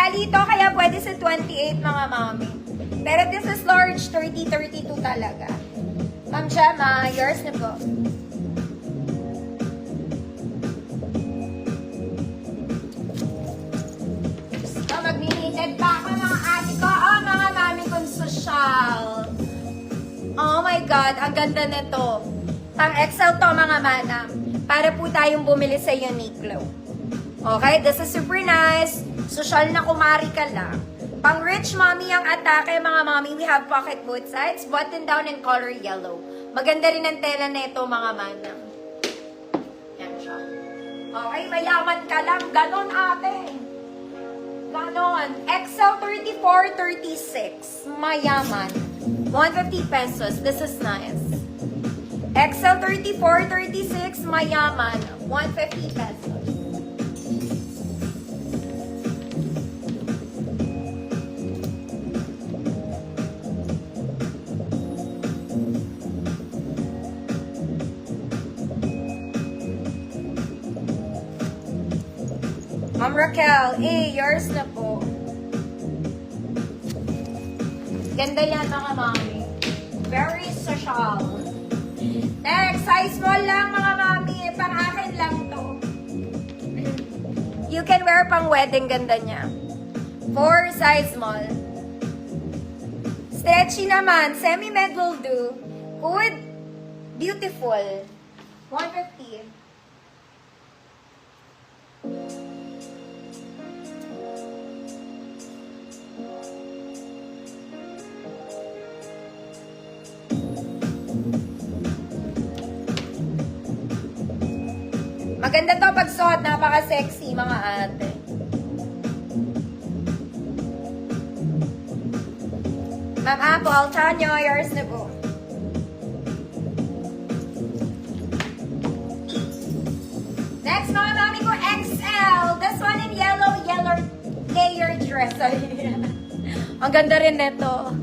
tali ito, kaya pwede sa 28 mga mami. Pero this is large, 30-32 talaga. Ma'am Gemma, yours na po. So, mag-limited pa ako mga ate ko. Oh, mga mami kong social. Oh my God, ang ganda nito. Pang Excel to mga manam. Para po tayong bumili sa Uniqlo. Okay, this is super nice. Social na kumari ka lang. Pang rich mommy ang atake mga mommy. We have pocket both sides, button down and color yellow. Maganda rin ang tela na ito mga manam. Yan siya. Okay, mayaman ka lang. Ganon ate. Ganon. Excel 34-36. Mayaman. 150 pesos. This is nice. Excel 34-36. Mayaman. 150 pesos. Ma'am Raquel, yours na po. Ganda yan mga mami. Very social. Next, size small lang mga mami. Pang akin lang to. You can wear pang wedding, ganda niya. 4 size small. Stretchy naman. Semi-med will do. Good. Beautiful. 150. Maganda to pag suot, napaka-sexy mga ate. Ma'am Apple, Tanyo, yours na po. Next mga mami ko, XL. This one in yellow layer dress. Ang ganda rin nito.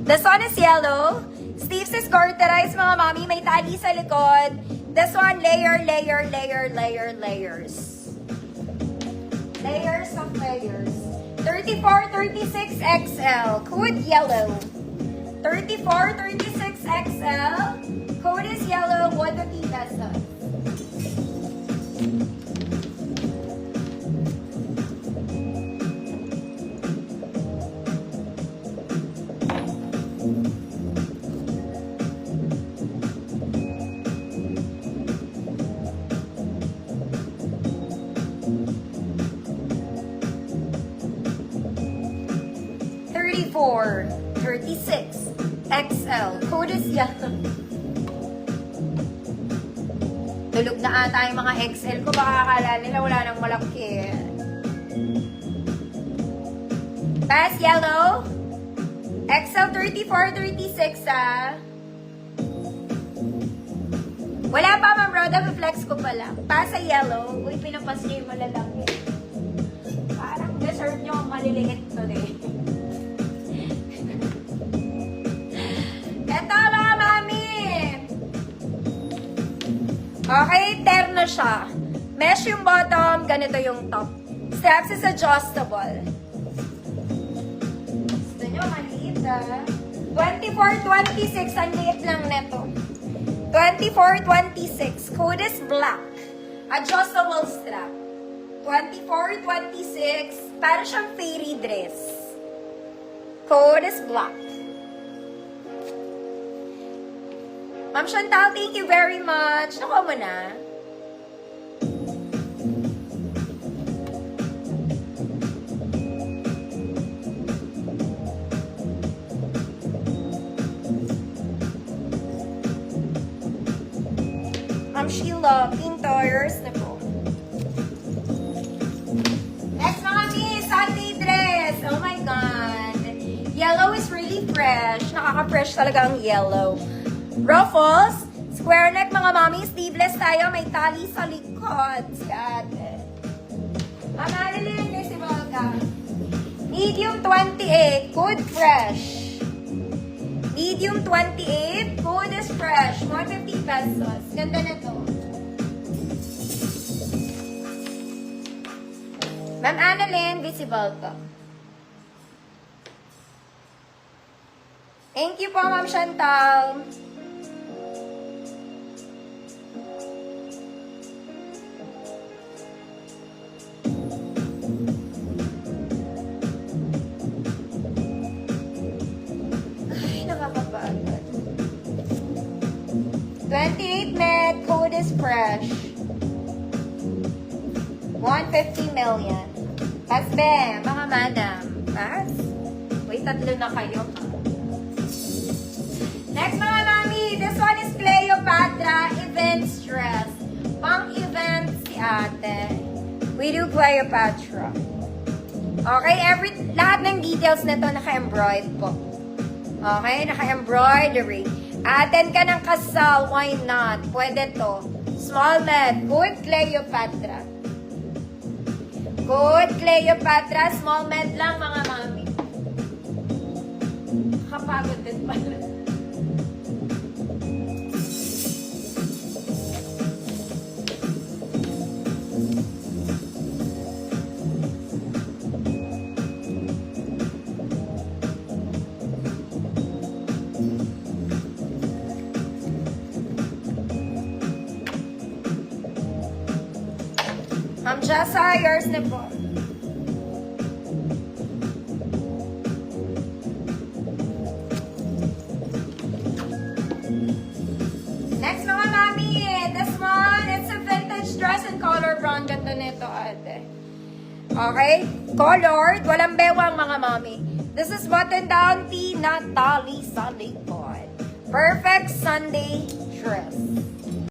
This one is yellow. Sleeves is garterized mga mami. May tali sa likod. This one, layers. Layers of layers. 34-36 XL. Code yellow. 34-36 XL. Code is yellow. 150 pesos. Four, 36 XL. Code is yellow. Tulog na ata yung mga XL ko. Baka akala nila wala nang malaki. Pass yellow. XL 34-36 Wala pa ma'am Roda. Flex ko pa lang. Pass sa yellow. Uy, pinapas niyo yung malalaki. Parang deserve nyo ang maliliit today. Eto mga mami! Okay, terno siya. Mesh yung bottom, ganito yung top. Straps is adjustable. Gusto nyo, maliit 24-26, ang liit lang neto. 24-26, code is black. Adjustable strap. 24-26, para siyang fairy dress. Code is black. Ma'am Chantal, thank you very much. Nakuha mo na. Ma'am Sheila, Pintoyers na po. Next mga miss, Sunday dress. Oh my God. Yellow is really fresh. Nakaka-fresh talaga ang yellow. Ruffles, square neck mga mami, sleeveless tayo, may tali sa likod. Si ate. Mama, nilinis si Volga. Medium 28, good fresh. Medium 28, good is fresh. 150 pesos. Ganda na to. Ma'am Annalyn, visible to. Thank you po, Ma'am Chantal. Ay, nakakapagod. 28 med, code is fresh. 150 million. Pass be, mga madam. Pass? Wait, tatlo na kayo. Next mga mami, this one is Cleopatra Event Stress. Pang-event si ate. We do Cleopatra. Okay, lahat ng details nito naka-embroid po. Okay, naka-embroidery. Attend ka ng kasal, why not? Pwede to. Small med, good Cleopatra. Good Cleopatra, small med lang mga mami. Kapagod din pala. Ma'am Jessa, yours na po. Next mga mami, this one, it's a vintage dress in color brown. Ganda nito ate. Okay? Colored, walang bewang mga mami. This is button down tee, Natalie sa likod. Perfect Sunday dress.